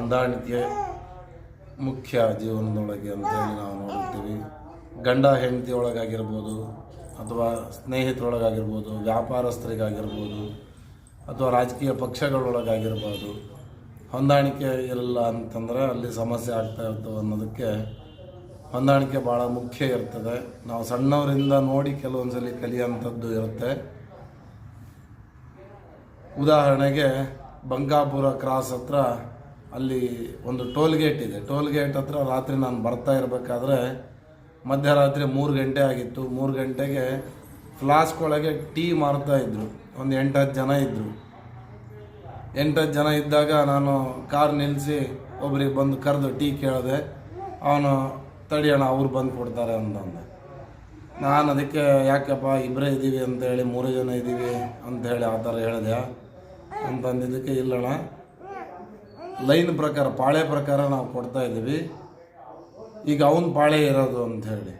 ಹೊಂದಾಣಿಕೆ ಮುಖ್ಯ ಜೀವನದೊಳಗೆ ಅಂತೇಳಿ ನಾವು ನೋಡುತ್ತೀವಿ. ಗಂಡ ಹೆಂಡತಿ ಒಳಗಾಗಿರ್ಬೋದು, ಅಥವಾ ಸ್ನೇಹಿತರೊಳಗಾಗಿರ್ಬೋದು, ವ್ಯಾಪಾರಸ್ಥರಿಗಾಗಿರ್ಬೋದು, ಅಥವಾ ರಾಜಕೀಯ ಪಕ್ಷಗಳೊಳಗಾಗಿರ್ಬೋದು, ಹೊಂದಾಣಿಕೆ ಇರಲ್ಲ ಅಂತಂದರೆ ಅಲ್ಲಿ ಸಮಸ್ಯೆ ಆಗ್ತಾ ಇರ್ತವೆ ಅನ್ನೋದಕ್ಕೆ ಹೊಂದಾಣಿಕೆ ಭಾಳ ಮುಖ್ಯ ಇರ್ತದೆ. ನಾವು ಸಣ್ಣವರಿಂದ ನೋಡಿ ಕೆಲವೊಂದ್ಸಲಿ ಕಲಿಯುವಂಥದ್ದು ಇರುತ್ತೆ. ಉದಾಹರಣೆಗೆ ಬಂಕಾಪುರ ಕ್ರಾಸ್ ಹತ್ರ ಅಲ್ಲಿ ಒಂದು ಟೋಲ್ ಗೇಟ್ ಇದೆ. ಟೋಲ್ ಗೇಟ್ ಹತ್ರ ರಾತ್ರಿ ನಾನು ಬರ್ತಾ ಇರಬೇಕಾದ್ರೆ ಮಧ್ಯರಾತ್ರಿ 3 ಗಂಟೆ ಆಗಿತ್ತು. 3 ಗಂಟೆಗೆ ಫ್ಲಾಸ್ಕ್ ಒಳಗೆ ಟೀ ಮಾರ್ತಾಯಿದ್ರು. ಒಂದು 8-10 ಜನ ಇದ್ದರು. 8-10 ಜನ ಇದ್ದಾಗ ನಾನು ಕಾರ್ ನಿಲ್ಲಿಸಿ ಒಬ್ರಿಗೆ ಬಂದು ಕರೆದು ಟೀ ಕೇಳಿದೆ. ಅವನು ತಡಿಯೋಣ ಅವ್ರು ಬಂದು ಕೊಡ್ತಾರೆ ಅಂತಂದೆ. ನಾನು ಅದಕ್ಕೆ ಯಾಕಪ್ಪ ಇಬ್ಬರೇ ಇದ್ದೀವಿ ಅಂತೇಳಿ 3 ಜನ ಇದ್ದೀವಿ ಅಂಥೇಳಿ ಆ ಥರ ಹೇಳಿದೆ ಅಂತಂದಿದ್ದಕ್ಕೆ, ಇಲ್ಲಣ್ಣ ಲೈನ್ ಪ್ರಕಾರ ಪಾಳೆ ಪ್ರಕಾರ ನಾವು ಕೊಡ್ತಾ ಇದ್ದೀವಿ, ಈಗ ಅವನು ಪಾಳೆ ಇರೋದು ಅಂಥೇಳಿ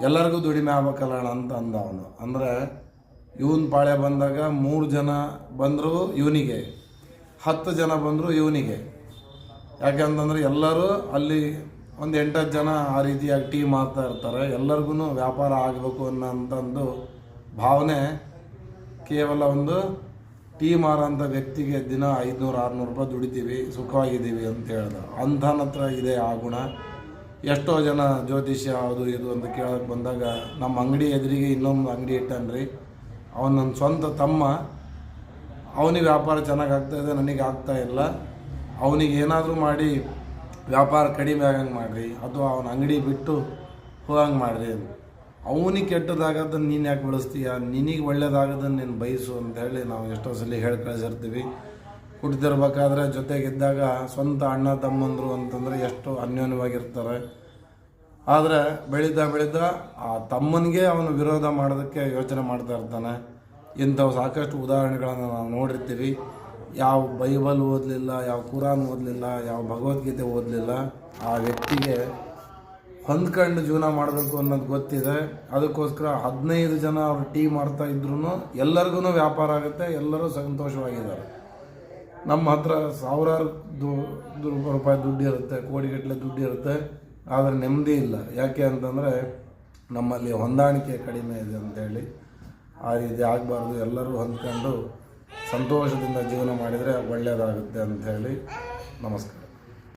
ಎಲ್ಲರಿಗೂ ದುಡಿಮೆ ಆಗ್ಬೇಕಲ್ಲಣ್ಣ ಅಂತ ಅಂದ ಅವನು. ಅಂದರೆ ಇವನ್ ಪಾಳೆ ಬಂದಾಗ 3 ಜನ ಬಂದರೂ ಇವನಿಗೆ, 10 ಜನ ಬಂದರೂ ಇವನಿಗೆ. ಯಾಕೆಂತಂದರೆ ಎಲ್ಲರೂ ಅಲ್ಲಿ ಒಂದು 8-10 ಜನ ಆ ರೀತಿಯಾಗಿ ಟೀ ಮಾರ್ತಾ ಇರ್ತಾರೆ. ಎಲ್ಲರಿಗೂ ವ್ಯಾಪಾರ ಆಗಬೇಕು ಅನ್ನೋಂಥದ್ದು ಭಾವನೆ ಕೇವಲ ಒಂದು ಟೀ ಮಾರೋಂಥ ವ್ಯಕ್ತಿಗೆ ದಿನ 500-600 ರೂಪಾಯಿ ದುಡಿತೀವಿ, ಸುಖವಾಗಿದ್ದೀವಿ ಅಂತ ಹೇಳ್ದ. ಅಂಥನ ಹತ್ರ ಇದೆ ಆ ಗುಣ. ಎಷ್ಟೋ ಜನ ಜ್ಯೋತಿಷ್ಯ ಅದು ಇದು ಅಂತ ಕೇಳೋಕ್ಕೆ ಬಂದಾಗ ನಮ್ಮ ಅಂಗಡಿ ಎದುರಿಗೆ ಇನ್ನೊಂದು ಅಂಗಡಿ ಇಟ್ಟಾನ್ರಿ, ಅವನು ನನ್ನ ಸ್ವಂತ ತಮ್ಮ, ಅವನಿಗೆ ವ್ಯಾಪಾರ ಚೆನ್ನಾಗಿ ಆಗ್ತಾಯಿದೆ, ನನಗೆ ಆಗ್ತಾಯಿಲ್ಲ, ಅವನಿಗೆ ಏನಾದರೂ ಮಾಡಿ ವ್ಯಾಪಾರ ಕಡಿಮೆ ಆಗಂಗೆ ಮಾಡಿರಿ, ಅಥವಾ ಅವನ ಅಂಗಡಿ ಬಿಟ್ಟು ಹೋಗಂಗೆ ಮಾಡಿರಿ. ಅವನಿಗೆ ಕೆಟ್ಟದಾಗದನ್ನು ನೀನು ಯಾಕೆ ಬೆಳೆಸ್ತೀಯ, ನಿನಗೆ ಒಳ್ಳೇದಾಗೋದನ್ನು ನೀನು ಬಯಸು ಅಂತ ಹೇಳಿ ನಾವು ಎಷ್ಟೋ ಸಲ ಹೇಳಿ ಕಳಿಸಿರ್ತೀವಿ. ಕುಡ್ತಿರ್ಬೇಕಾದ್ರೆ ಜೊತೆಗಿದ್ದಾಗ ಸ್ವಂತ ಅಣ್ಣ ತಮ್ಮಂದರು ಅಂತಂದರೆ ಎಷ್ಟು ಅನ್ಯೋನ್ಯವಾಗಿರ್ತಾರೆ. ಆದರೆ ಬೆಳೀತಾ ಆ ತಮ್ಮನಿಗೆ ಅವನು ವಿರೋಧ ಮಾಡೋದಕ್ಕೆ ಯೋಚನೆ ಮಾಡ್ತಾ ಇರ್ತಾನೆ. ಇಂಥವು ಸಾಕಷ್ಟು ಉದಾಹರಣೆಗಳನ್ನು ನಾವು ನೋಡಿರ್ತೀವಿ. ಯಾವ ಬೈಬಲ್ ಓದಲಿಲ್ಲ, ಯಾವ ಕುರಾನ್ ಓದಲಿಲ್ಲ, ಯಾವ ಭಗವದ್ಗೀತೆ ಓದಲಿಲ್ಲ, ಆ ವ್ಯಕ್ತಿಗೆ ಹೊಂದ್ಕೊಂಡು ಜೀವನ ಮಾಡಬೇಕು ಅನ್ನೋದು ಗೊತ್ತಿದೆ. ಅದಕ್ಕೋಸ್ಕರ 15 ಜನ ಅವ್ರು ಟೀ ಮಾಡ್ತಾ ಇದ್ರೂ ಎಲ್ಲರಿಗೂ ವ್ಯಾಪಾರ ಆಗುತ್ತೆ, ಎಲ್ಲರೂ ಸಂತೋಷವಾಗಿದ್ದಾರೆ. ನಮ್ಮ ಹತ್ರ ಸಾವಿರಾರು ರೂಪಾಯಿ ದುಡ್ಡು ಇರುತ್ತೆ, ಕೋಟಿಗಟ್ಟಲೆ ದುಡ್ಡು ಇರುತ್ತೆ, ಆದರೆ ನೆಮ್ಮದಿ ಇಲ್ಲ. ಯಾಕೆ ಅಂತಂದರೆ ನಮ್ಮಲ್ಲಿ ಹೊಂದಾಣಿಕೆ ಕಡಿಮೆ ಇದೆ ಅಂತೇಳಿ. ಆ ರೀತಿ ಆಗಬಾರ್ದು. ಎಲ್ಲರೂ ಹೊಂದ್ಕೊಂಡು ಸಂತೋಷದಿಂದ ಜೀವನ ಮಾಡಿದರೆ ಒಳ್ಳೆಯದಾಗುತ್ತೆ ಅಂಥೇಳಿ. ನಮಸ್ಕಾರ.